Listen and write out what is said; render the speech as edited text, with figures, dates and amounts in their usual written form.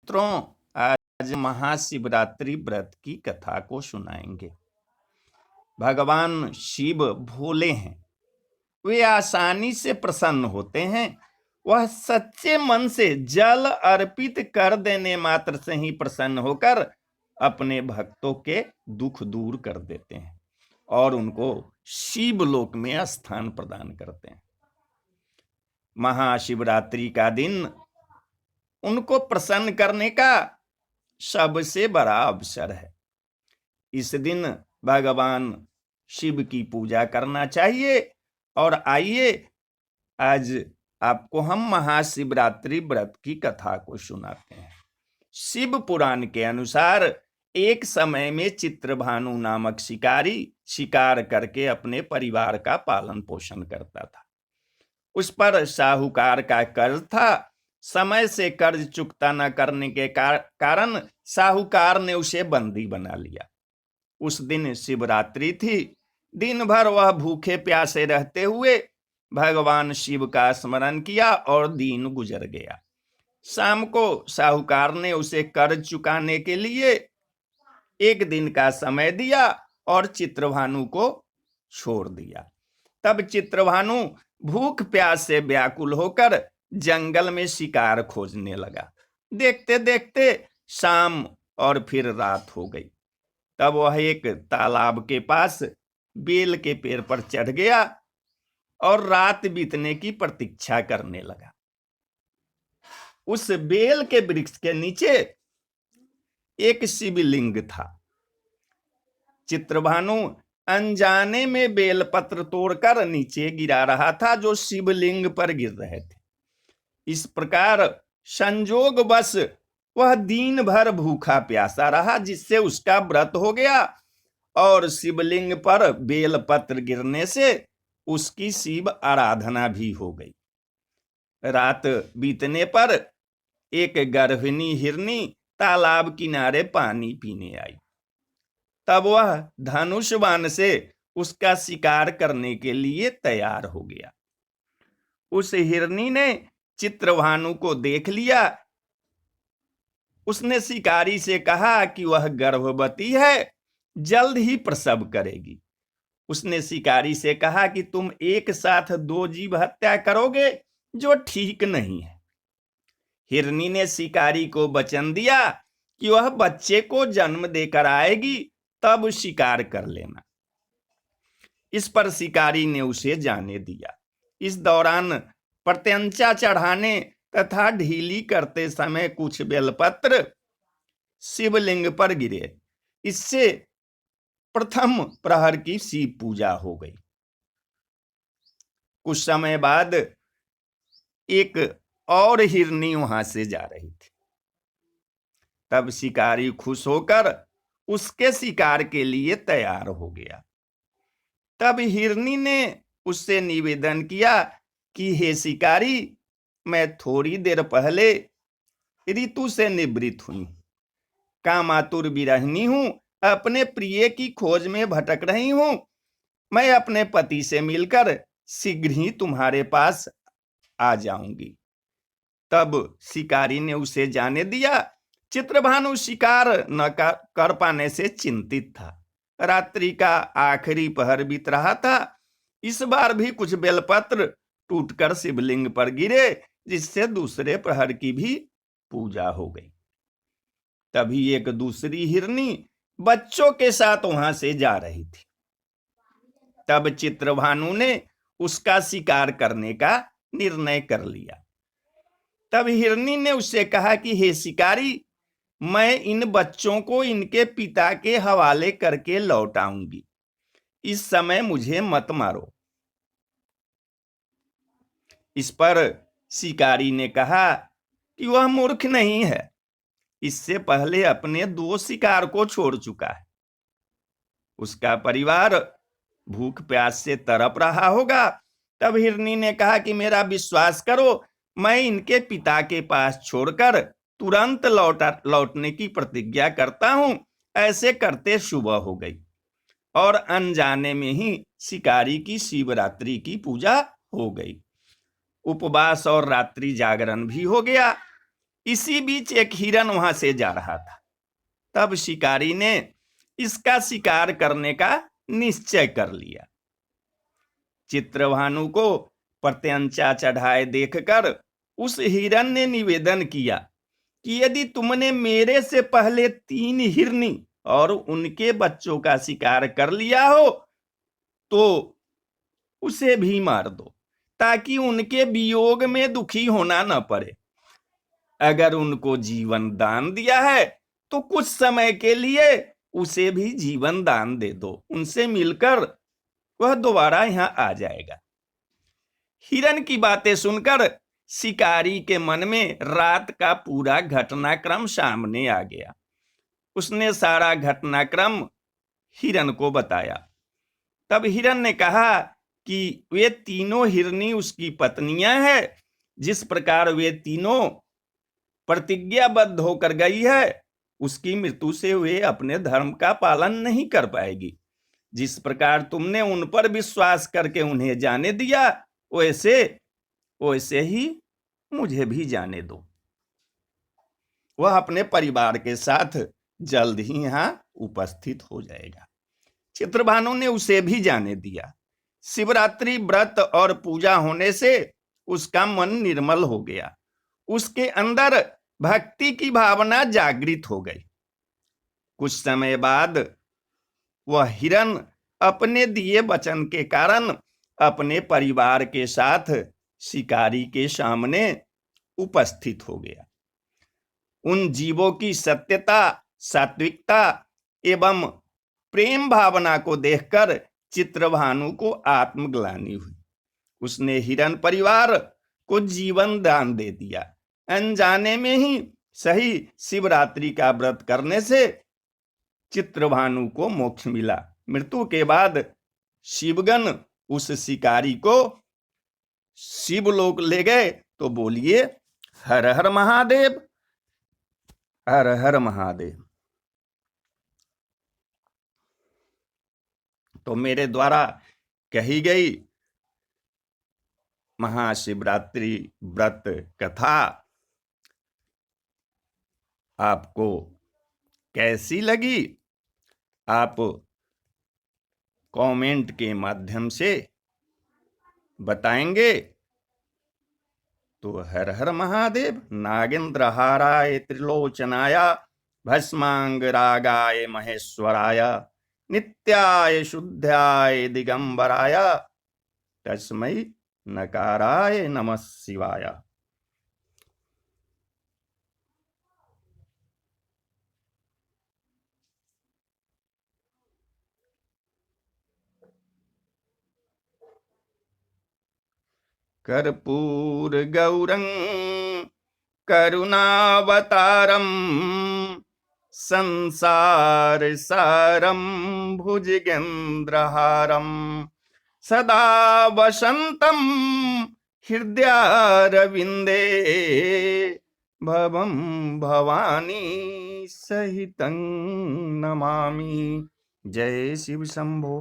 मित्रों, आज महाशिवरात्रि व्रत की कथा को सुनाएंगे। भगवान शिव भोले हैं। वे आसानी से प्रसन्न होते हैं। वह सच्चे मन से जल अर्पित कर देने मात्र से ही प्रसन्न होकर अपने भक्तों के दुख दूर कर देते हैं और उनको शिवलोक में स्थान प्रदान करते हैं। महाशिवरात्रि का दिन उनको प्रसन्न करने का सबसे बड़ा अवसर है। इस दिन भगवान शिव की पूजा करना चाहिए। और आइए आज आपको हम महाशिवरात्रि व्रत की कथा को सुनाते हैं। शिव पुराण के अनुसार एक समय में चित्रभानु नामक शिकारी शिकार करके अपने परिवार का पालन पोषण करता था। उस पर साहूकार का कर्ज था। समय से कर्ज चुकता न करने के कारण साहूकार ने उसे बंदी बना लिया। उस दिन शिवरात्रि थी। दिन भर वह भूखे प्यासे रहते हुए भगवान शिव का स्मरण किया और दिन गुजर गया। शाम को साहूकार ने उसे कर्ज चुकाने के लिए एक दिन का समय दिया और चित्रभानु को छोड़ दिया। तब चित्रभानु भूख प्यास से व्याकुल होकर जंगल में शिकार खोजने लगा। देखते देखते शाम और फिर रात हो गई। तब वह एक तालाब के पास बेल के पेड़ पर चढ़ गया और रात बीतने की प्रतीक्षा करने लगा। उस बेल के वृक्ष के नीचे एक शिवलिंग था। चित्रभानु अनजाने में बेलपत्र तोड़कर नीचे गिरा रहा था जो शिवलिंग पर गिर रहे थे। इस प्रकार संजोगवश वह दिन भर भूखा प्यासा रहा, जिससे उसका व्रत हो गया और शिवलिंग पर बेलपत्र गिरने से उसकी शिव आराधना भी हो गई। रात बीतने पर एक गर्भिणी हिरनी तालाब किनारे पानी पीने आई। तब वह धनुष बाण से उसका शिकार करने के लिए तैयार हो गया। उस हिरनी ने चित्रभानु को देख लिया। उसने शिकारी से कहा कि वह गर्भवती है, जल्द ही प्रसव करेगी। उसने शिकारी से कहा कि तुम एक साथ दो जीव हत्या करोगे, जो ठीक नहीं है। हिरनी ने शिकारी को वचन दिया कि वह बच्चे को जन्म देकर आएगी, तब शिकार कर लेना। इस पर शिकारी ने उसे जाने दिया। इस दौरान प्रत्यंचा चढ़ाने तथा ढीली करते समय कुछ बेलपत्र शिवलिंग पर गिरे। इससे प्रथम प्रहर की शिव पूजा हो गई। कुछ समय बाद एक और हिरनी वहां से जा रही थी। तब शिकारी खुश होकर उसके शिकार के लिए तैयार हो गया। तब हिरनी ने उससे निवेदन किया कि हे शिकारी, मैं थोड़ी देर पहले ऋतु से निवृत्त हुई, कामातुर विरहिणी हूं, अपने प्रिय की खोज में भटक रही हूं। मैं अपने पति से मिलकर शीघ्र ही तुम्हारे पास आ जाऊंगी। तब शिकारी ने उसे जाने दिया। चित्रभानु शिकार न कर पाने से चिंतित था। रात्रि का आखिरी पहर बीत रहा था। इस बार भी कुछ बेलपत्र टूटकर शिवलिंग पर गिरे, जिससे दूसरे प्रहर की भी पूजा हो गई। तभी एक दूसरी हिरनी बच्चों के साथ वहां से जा रही थी। तब चित्रभानु ने उसका शिकार करने का निर्णय कर लिया। तब हिरनी ने उससे कहा कि हे शिकारी, मैं इन बच्चों को इनके पिता के हवाले करके लौट आऊंगी। इस समय मुझे मत मारो। इस पर शिकारी ने कहा कि वह मूर्ख नहीं है, इससे पहले अपने दो शिकार को छोड़ चुका है। उसका परिवार भूख प्यास से तड़प रहा होगा। तब हिरनी ने कहा कि मेरा विश्वास करो, मैं इनके पिता के पास छोड़कर तुरंत लौटने की प्रतिज्ञा करता हूं। ऐसे करते सुबह हो गई और अनजाने में ही शिकारी की शिवरात्रि की पूजा हो गई। उपवास और रात्रि जागरण भी हो गया। इसी बीच एक हिरन वहां से जा रहा था। तब शिकारी ने इसका शिकार करने का निश्चय कर लिया। चित्रभानु को प्रत्यंचा चढ़ाए देखकर उस हिरन ने निवेदन किया कि यदि तुमने मेरे से पहले 3 हिरनी और उनके बच्चों का शिकार कर लिया हो तो उसे भी मार दो, ताकि उनके वियोग में दुखी होना न पड़े। अगर उनको जीवन दान दिया है तो कुछ समय के लिए उसे भी जीवन दान दे दो, उनसे मिलकर वह दोबारा यहां आ जाएगा। हिरन की बातें सुनकर शिकारी के मन में रात का पूरा घटनाक्रम सामने आ गया। उसने सारा घटनाक्रम हिरन को बताया। तब हिरन ने कहा कि वे तीनों हिरनी उसकी पत्नियां हैं। जिस प्रकार वे तीनों प्रतिज्ञाबद्ध होकर गई है, उसकी मृत्यु से वे अपने धर्म का पालन नहीं कर पाएगी। जिस प्रकार तुमने उन पर विश्वास करके उन्हें जाने दिया, वैसे ही मुझे भी जाने दो। वह अपने परिवार के साथ जल्द ही यहां उपस्थित हो जाएगा। चित्रभानु ने उसे भी जाने दिया। शिवरात्रि व्रत और पूजा होने से उसका मन निर्मल हो गया। उसके अंदर भक्ति की भावना जागृत हो गई। कुछ समय बाद वह हिरन अपने दिए वचन के कारण अपने परिवार के साथ शिकारी के सामने उपस्थित हो गया। उन जीवों की सत्यता, सात्विकता एवं प्रेम भावना को देखकर चित्रभानु को आत्मग्लानि हुई। उसने हिरन परिवार को जीवन दान दे दिया। अनजाने में ही सही शिवरात्रि का व्रत करने से चित्रभानु को मोक्ष मिला। मृत्यु के बाद शिवगण उस शिकारी को शिवलोक ले गए। तो बोलिए हर हर महादेव, हर हर महादेव। तो मेरे द्वारा कही गई महाशिवरात्रि व्रत कथा आपको कैसी लगी? आप कमेंट के माध्यम से बताएंगे। तो हर हर महादेव। नागेंद्रहाराय त्रिलोचनाय भस्मांगरागाय महेश्वराय नित्याय शुद्धाय दिगंबराय तस्मै नकाराय नमः शिवाय। कर्पूर गौरं करुणावतारं संसार सारं भुजगेन्द्रहारं सदा वसन्तं हृदयारविन्दे भवं भवानी सहितं नमामि। जय शिव शंभो।